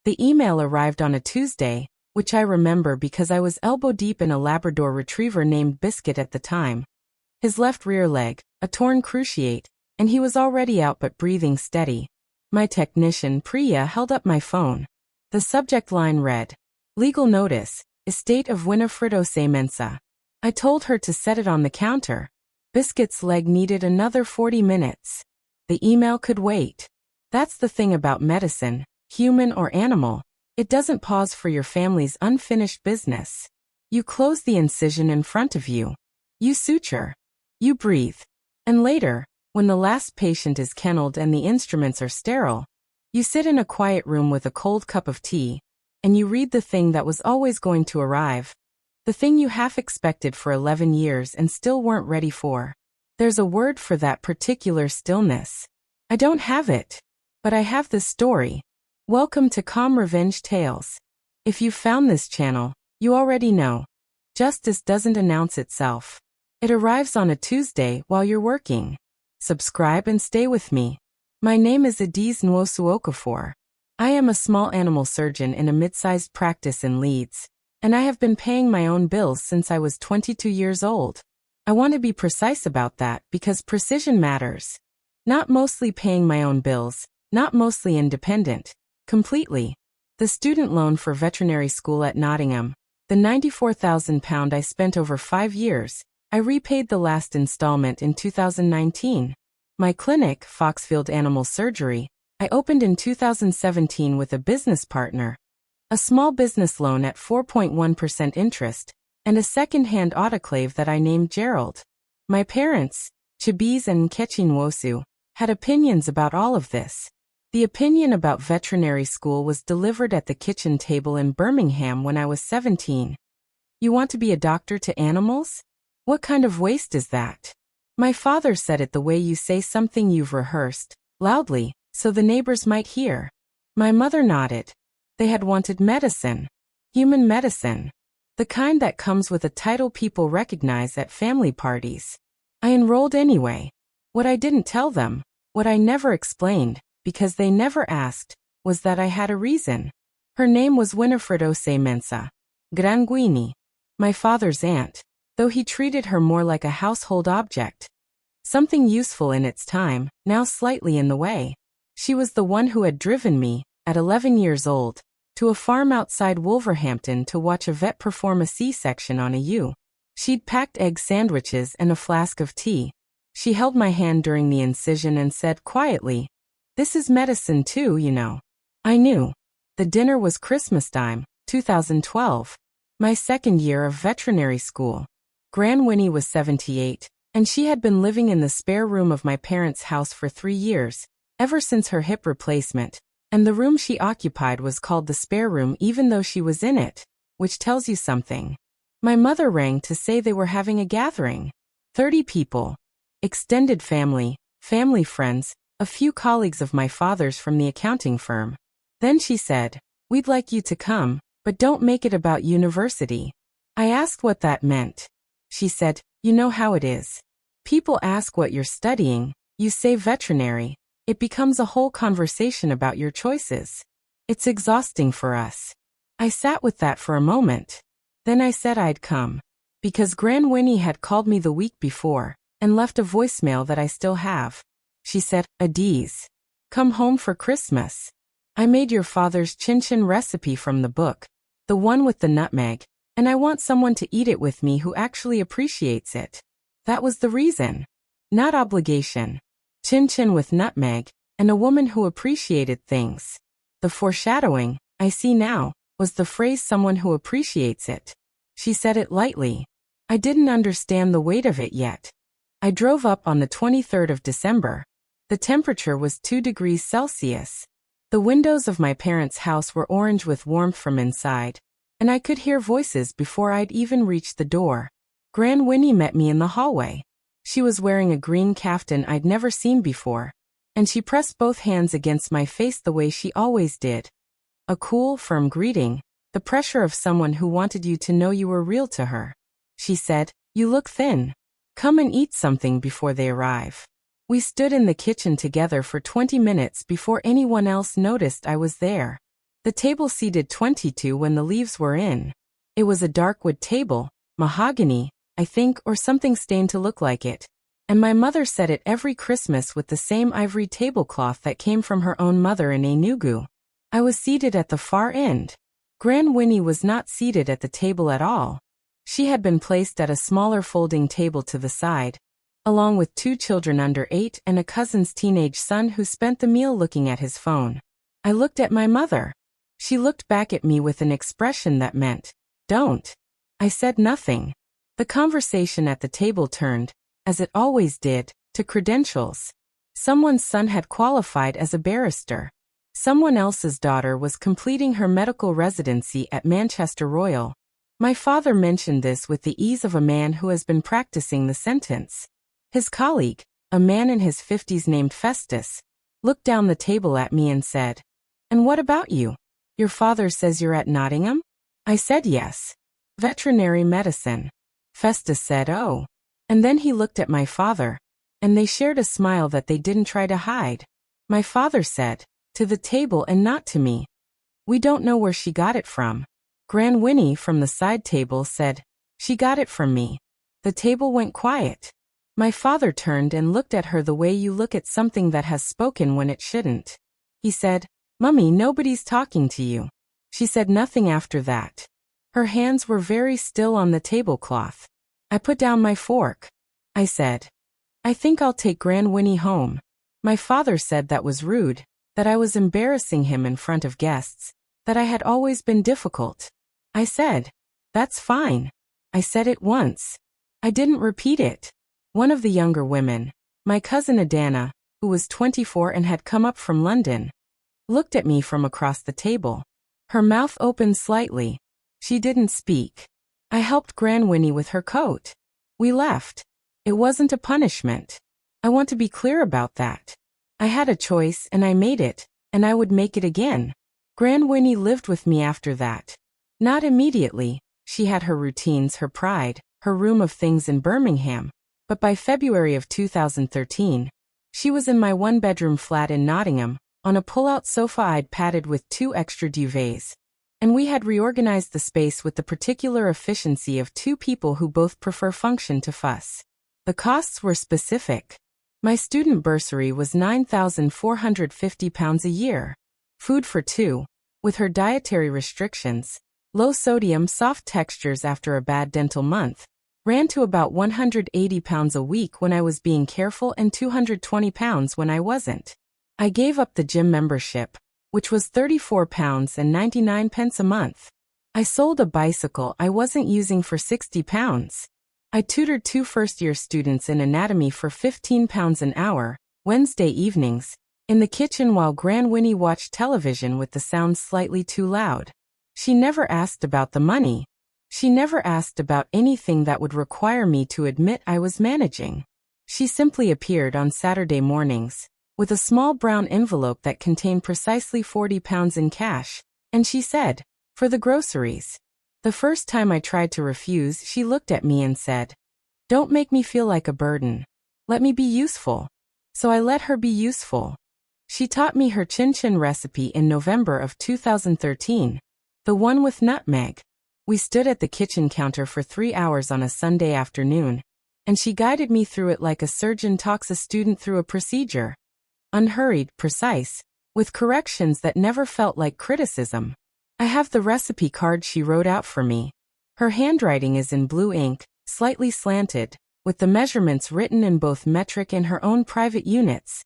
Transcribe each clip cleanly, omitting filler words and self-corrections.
The email arrived on a Tuesday, which I remember because I was elbow deep in a Labrador retriever named Biscuit at the time. His left rear leg, a torn cruciate, and he was already out but breathing steady. My technician, Priya, held up my phone. The subject line read, "Legal notice, estate of Winifredo Mensa." I told her to set it on the counter. Biscuit's leg needed another 40 minutes. The email could wait. That's the thing about medicine, human or animal. It doesn't pause for your family's unfinished business. You close the incision in front of you. You suture. You breathe. And later, when the last patient is kennelled and the instruments are sterile, you sit in a quiet room with a cold cup of tea, and you read the thing that was always going to arrive. The thing you half expected for 11 years and still weren't ready for. There's a word for that particular stillness. I don't have it. But I have this story. Welcome to Calm Revenge Tales. If you've found this channel, you already know. Justice doesn't announce itself. It arrives on a Tuesday while you're working. Subscribe and stay with me. My name is Adiz Nwosu-Okafor. I am a small animal surgeon in a mid-sized practice in Leeds, and I have been paying my own bills since I was 22 years old. I want to be precise about that because precision matters. Not mostly paying my own bills, not mostly independent, completely. The student loan for veterinary school at Nottingham, the £94,000 I spent over 5 years, I repaid the last installment in 2019. My clinic, Foxfield Animal Surgery, I opened in 2017 with a business partner. A small business loan at 4.1% interest, and a second-hand autoclave that I named Gerald. My parents, Chibiz and Nkechi Nwosu, had opinions about all of this. The opinion about veterinary school was delivered at the kitchen table in Birmingham when I was 17. You want to be a doctor to animals? What kind of waste is that? My father said it the way you say something you've rehearsed, loudly, so the neighbors might hear. My mother nodded. They had wanted medicine. Human medicine. The kind that comes with a title people recognize at family parties. I enrolled anyway. What I didn't tell them, what I never explained, because they never asked, was that I had a reason. Her name was Winifredo Mensa. Granguini. My father's aunt, though he treated her more like a household object. Something useful in its time, now slightly in the way. She was the one who had driven me, at 11 years old, to a farm outside Wolverhampton to watch a vet perform a C-section on a ewe. She'd packed egg sandwiches and a flask of tea. She held my hand during the incision and said quietly, "This is medicine too, you know." I knew. The dinner was Christmas time, 2012. My second year of veterinary school. Gran Winnie was 78, and she had been living in the spare room of my parents' house for 3 years, ever since her hip replacement, and the room she occupied was called the spare room even though she was in it, which tells you something. My mother rang to say they were having a gathering. 30 people. Extended family, family friends, a few colleagues of my father's from the accounting firm. Then she said, "We'd like you to come, but don't make it about university." I asked what that meant. She said, "You know how it is. People ask what you're studying, you say veterinary. It becomes a whole conversation about your choices. It's exhausting for us." I sat with that for a moment. Then I said I'd come. Because Gran Winnie had called me the week before, and left a voicemail that I still have. She said, "Adiz, come home for Christmas. I made your father's chin-chin recipe from the book, the one with the nutmeg, and I want someone to eat it with me who actually appreciates it." That was the reason. Not obligation. Chin-chin with nutmeg, and a woman who appreciated things. The foreshadowing, I see now, was the phrase "someone who appreciates it." She said it lightly. I didn't understand the weight of it yet. I drove up on the 23rd of December. The temperature was 2 degrees Celsius. The windows of my parents' house were orange with warmth from inside, and I could hear voices before I'd even reached the door. Gran Winnie met me in the hallway. She was wearing a green kaftan I'd never seen before, and she pressed both hands against my face the way she always did. A cool, firm greeting, the pressure of someone who wanted you to know you were real to her. She said, "You look thin. Come and eat something before they arrive." We stood in the kitchen together for 20 minutes before anyone else noticed I was there. The table seated 22 when the leaves were in. It was a dark wood table, mahogany, I think, or something stained to look like it. And my mother set it every Christmas with the same ivory tablecloth that came from her own mother in Enugu. I was seated at the far end. Gran Winnie was not seated at the table at all. She had been placed at a smaller folding table to the side, along with 2 children under 8 and a cousin's teenage son who spent the meal looking at his phone. I looked at my mother. She looked back at me with an expression that meant, "Don't." I said nothing. The conversation at the table turned, as it always did, to credentials. Someone's son had qualified as a barrister. Someone else's daughter was completing her medical residency at Manchester Royal. My father mentioned this with the ease of a man who has been practicing the sentence. His colleague, a man in his 50s named Festus, looked down the table at me and said, "And what about you? Your father says you're at Nottingham?" I said yes. Veterinary medicine. Festus said, "Oh." And then he looked at my father, and they shared a smile that they didn't try to hide. My father said, "To the table and not to me. We don't know where she got it from." Gran Winnie from the side table said, "She got it from me." The table went quiet. My father turned and looked at her the way you look at something that has spoken when it shouldn't. He said, "Mummy, nobody's talking to you." She said nothing after that. Her hands were very still on the tablecloth. I put down my fork. I said, "I think I'll take Gran Winnie home." My father said that was rude, that I was embarrassing him in front of guests, that I had always been difficult. I said, "That's fine." I said it once. I didn't repeat it. One of the younger women, my cousin Adana, who was 24 and had come up from London, looked at me from across the table. Her mouth opened slightly. She didn't speak. I helped Gran Winnie with her coat. We left. It wasn't a punishment. I want to be clear about that. I had a choice and I made it, and I would make it again. Gran Winnie lived with me after that. Not immediately. She had her routines, her pride, her room of things in Birmingham. But by February of 2013, she was in my 1-bedroom flat in Nottingham, on a pull-out sofa I'd padded with 2 extra duvets. And we had reorganized the space with the particular efficiency of 2 people who both prefer function to fuss. The costs were specific. My student bursary was £9,450 a year. Food for 2, with her dietary restrictions, low sodium, soft textures after a bad dental month, ran to about £180 a week when I was being careful and £220 when I wasn't. I gave up the gym membership, which was £34.99 a month. I sold a bicycle I wasn't using for £60. I tutored 2 first-year students in anatomy for £15 an hour, Wednesday evenings, in the kitchen while Gran Winnie watched television with the sound slightly too loud. She never asked about the money. She never asked about anything that would require me to admit I was managing. She simply appeared on Saturday mornings, with a small brown envelope that contained precisely £40 in cash, and she said, "For the groceries." The first time I tried to refuse, she looked at me and said, "Don't make me feel like a burden. Let me be useful." So I let her be useful. She taught me her chin-chin recipe in November of 2013, the one with nutmeg. We stood at the kitchen counter for 3 hours on a Sunday afternoon, and she guided me through it like a surgeon talks a student through a procedure. Unhurried, precise, with corrections that never felt like criticism. I have the recipe card she wrote out for me. Her handwriting is in blue ink, slightly slanted, with the measurements written in both metric and her own private units.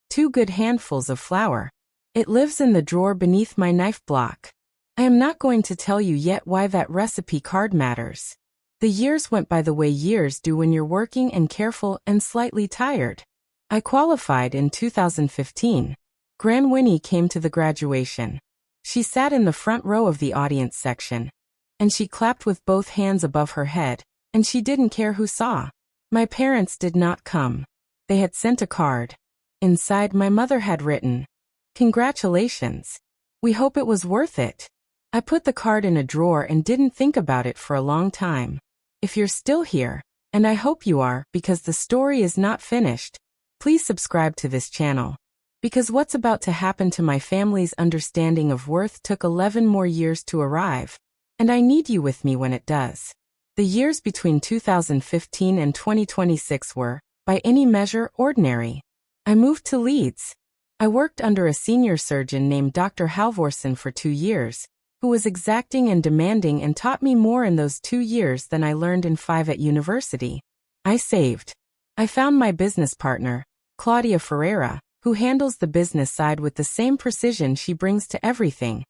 2 good handfuls of flour. It lives in the drawer beneath my knife block. I am not going to tell you yet why that recipe card matters. The years went by the way years do when you're working and careful and slightly tired. I qualified in 2015. Gran Winnie came to the graduation. She sat in the front row of the audience section, and she clapped with both hands above her head, and she didn't care who saw. My parents did not come. They had sent a card. Inside, my mother had written, "Congratulations. We hope it was worth it." I put the card in a drawer and didn't think about it for a long time. If you're still here, and I hope you are because the story is not finished, please subscribe to this channel. Because what's about to happen to my family's understanding of worth took 11 more years to arrive, and I need you with me when it does. The years between 2015 and 2026 were, by any measure, ordinary. I moved to Leeds. I worked under a senior surgeon named Dr. Halvorsen for 2 years, who was exacting and demanding and taught me more in those 2 years than I learned in 5 at university. I saved. I found my business partner, Claudia Ferreira, who handles the business side with the same precision she brings to everything.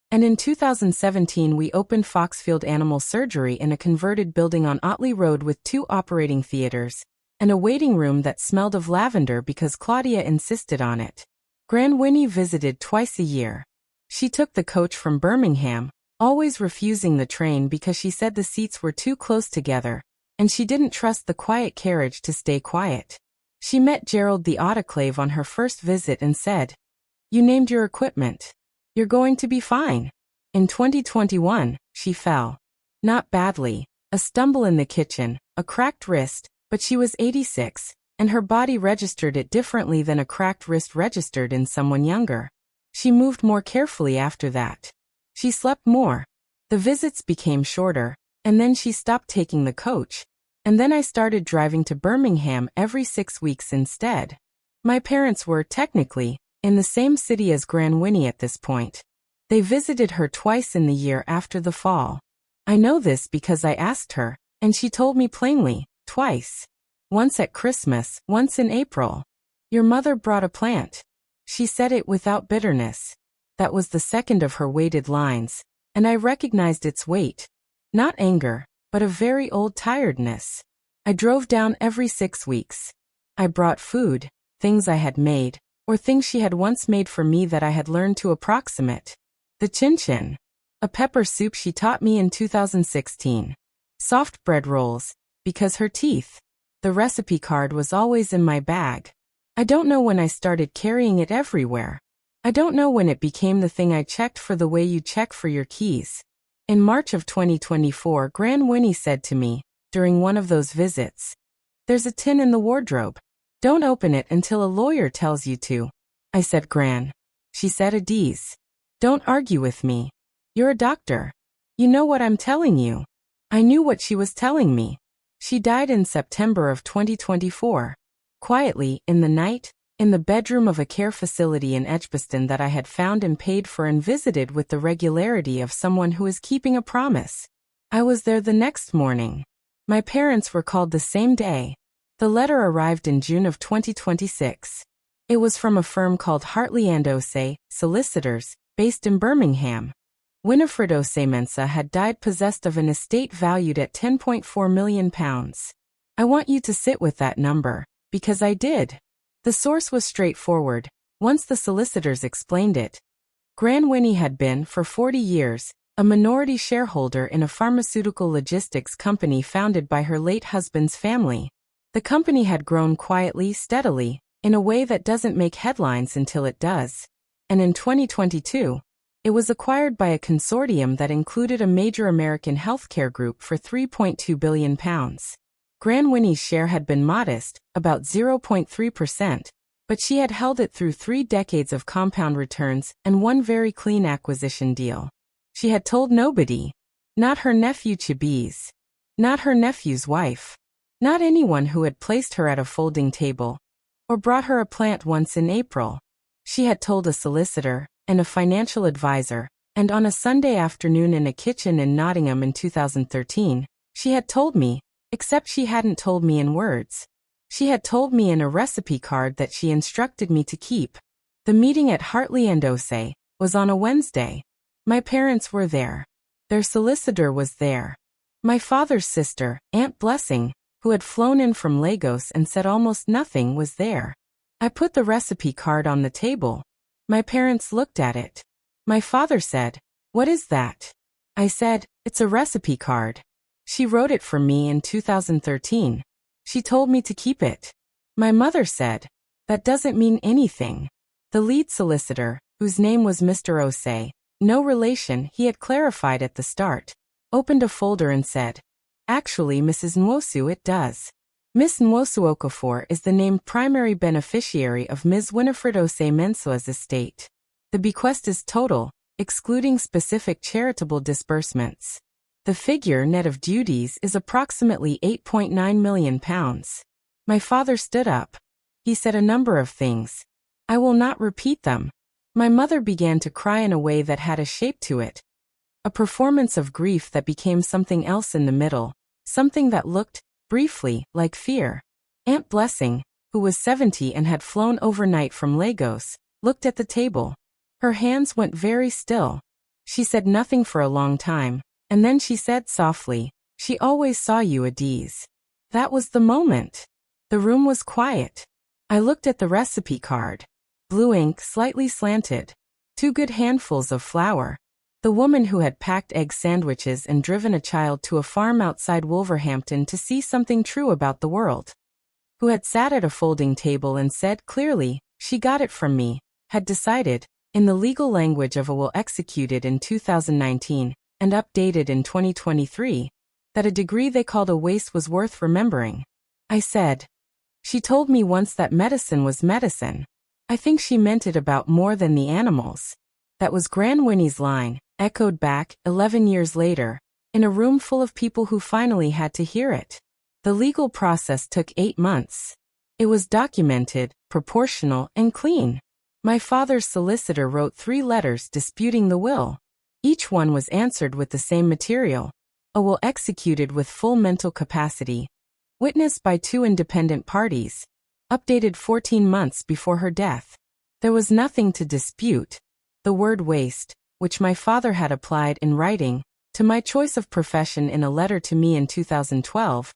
And in 2017 we opened Foxfield Animal Surgery in a converted building on Otley Road with 2 operating theaters, and a waiting room that smelled of lavender because Claudia insisted on it. Gran Winnie visited twice a year. She took the coach from Birmingham, always refusing the train because she said the seats were too close together, and she didn't trust the quiet carriage to stay quiet. She met Gerald the autoclave on her first visit and said, "You named your equipment. You're going to be fine." In 2021, she fell. Not badly, a stumble in the kitchen, a cracked wrist, but she was 86, and her body registered it differently than a cracked wrist registered in someone younger. She moved more carefully after that. She slept more. The visits became shorter, and then she stopped taking the coach. And then I started driving to Birmingham every 6 weeks instead. My parents were, technically, in the same city as Gran Winnie at this point. They visited her twice in the year after the fall. I know this because I asked her, and she told me plainly, twice. Once at Christmas, once in April. "Your mother brought a plant." She said it without bitterness. That was the second of her weighted lines, and I recognized its weight. Not anger, but a very old tiredness. I drove down every 6 weeks. I brought food, things I had made, or things she had once made for me that I had learned to approximate. The chin-chin. A pepper soup she taught me in 2016. Soft bread rolls, because her teeth. The recipe card was always in my bag. I don't know when I started carrying it everywhere. I don't know when it became the thing I checked for the way you check for your keys. In March of 2024, Gran Winnie said to me, during one of those visits, "There's a tin in the wardrobe. Don't open it until a lawyer tells you to." I said, "Gran." She said, "Adiz. Don't argue with me. You're a doctor. You know what I'm telling you." I knew what she was telling me. She died in September of 2024. Quietly, in the night, in the bedroom of a care facility in Edgbaston that I had found and paid for and visited with the regularity of someone who is keeping a promise. I was there the next morning. My parents were called the same day. The letter arrived in June of 2026. It was from a firm called Hartley & Osei, solicitors, based in Birmingham. Winifred Osei Mensah had died possessed of an estate valued at £10.4 million. I want you to sit with that number, because I did. The source was straightforward, once the solicitors explained it. Gran Winnie had been, for 40 years, a minority shareholder in a pharmaceutical logistics company founded by her late husband's family. The company had grown quietly, steadily, in a way that doesn't make headlines until it does. And in 2022, it was acquired by a consortium that included a major American healthcare group for £3.2 billion. Gran Winnie's share had been modest, about 0.3%, but she had held it through 3 decades of compound returns and one very clean acquisition deal. She had told nobody. Not her nephew Chibiz. Not her nephew's wife. Not anyone who had placed her at a folding table, or brought her a plant once in April. She had told a solicitor, and a financial advisor, and on a Sunday afternoon in a kitchen in Nottingham in 2013, she had told me, except she hadn't told me in words. She had told me in a recipe card that she instructed me to keep. The meeting at Hartley & Osei was on a Wednesday. My parents were there. Their solicitor was there. My father's sister, Aunt Blessing, who had flown in from Lagos and said almost nothing, was there. I put the recipe card on the table. My parents looked at it. My father said, "What is that?" I said, "It's a recipe card. She wrote it for me in 2013. She told me to keep it." My mother said, "That doesn't mean anything." The lead solicitor, whose name was Mr. Osei, no relation, he had clarified at the start, opened a folder and said, "Actually, Mrs. Nwosu, it does." Miss Nwosu Okafor is the named primary beneficiary of Ms. Winifred Osei Mensah's estate. The bequest is total, excluding specific charitable disbursements. The figure net of duties is approximately £8.9 million. My father stood up. He said a number of things. I will not repeat them. My mother began to cry in a way that had a shape to it. A performance of grief that became something else in the middle, something that looked, briefly, like fear. Aunt Blessing, who was 70 and had flown overnight from Lagos, looked at the table. Her hands went very still. She said nothing for a long time, and then she said softly, "She always saw you, Adiz." That was the moment. The room was quiet. I looked at the recipe card. Blue ink slightly slanted. 2 good handfuls of flour. The woman who had packed egg sandwiches and driven a child to a farm outside Wolverhampton to see something true about the world. Who had sat at a folding table and said clearly, "She got it from me," had decided, in the legal language of a will executed in 2019 and updated in 2023, that a degree they called a waste was worth remembering. I said, "She told me once that medicine was medicine. I think she meant it about more than the animals." That was Gran Winnie's line, echoed back, 11 years later, in a room full of people who finally had to hear it. The legal process took 8 months. It was documented, proportional, and clean. My father's solicitor wrote 3 letters disputing the will. Each one was answered with the same material. A will executed with full mental capacity. Witnessed by 2 independent parties. Updated 14 months before her death. There was nothing to dispute. The word waste, which my father had applied in writing, to my choice of profession in a letter to me in 2012.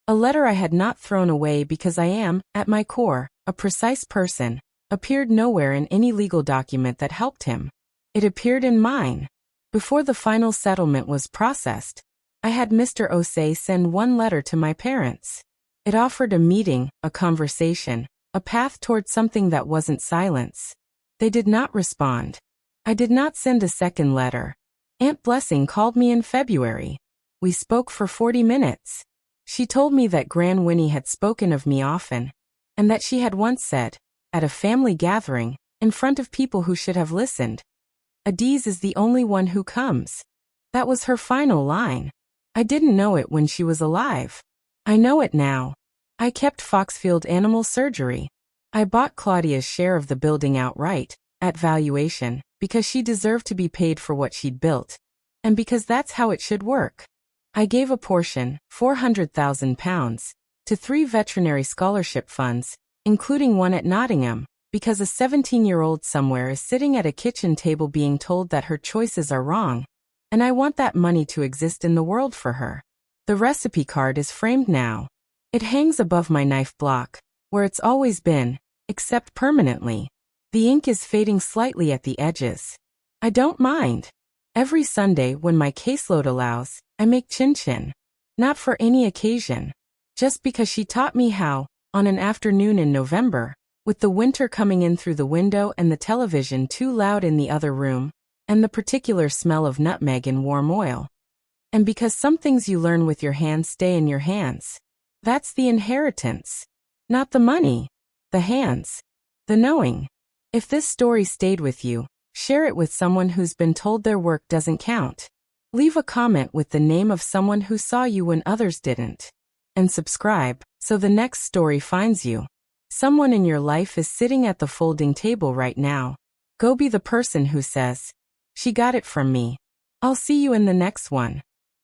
A letter I had not thrown away because I am, at my core, a precise person, appeared nowhere in any legal document that helped him. It appeared in mine. Before the final settlement was processed, I had Mr. Osei send 1 letter to my parents. It offered a meeting, a conversation, a path toward something that wasn't silence. They did not respond. I did not send a second letter. Aunt Blessing called me in February. We spoke for 40 minutes. She told me that Gran Winnie had spoken of me often, and that she had once said, at a family gathering, in front of people who should have listened, "Adiz is the only one who comes." That was her final line. I didn't know it when she was alive. I know it now. I kept Foxfield Animal Surgery. I bought Claudia's share of the building outright, at valuation, because she deserved to be paid for what she'd built, and because that's how it should work. I gave a portion, £400,000, to 3 veterinary scholarship funds, including one at Nottingham, because a 17-year-old somewhere is sitting at a kitchen table being told that her choices are wrong, and I want that money to exist in the world for her. The recipe card is framed now. It hangs above my knife block, where it's always been, except permanently. The ink is fading slightly at the edges. I don't mind. Every Sunday when my caseload allows, I make chin-chin. Not for any occasion. Just because she taught me how, on an afternoon in November, with the winter coming in through the window and the television too loud in the other room, and the particular smell of nutmeg and warm oil. And because some things you learn with your hands stay in your hands. That's the inheritance. Not the money. The hands. The knowing. If this story stayed with you, share it with someone who's been told their work doesn't count. Leave a comment with the name of someone who saw you when others didn't. And subscribe, so the next story finds you. Someone in your life is sitting at the folding table right now. Go be the person who says, "She got it from me." I'll see you in the next one.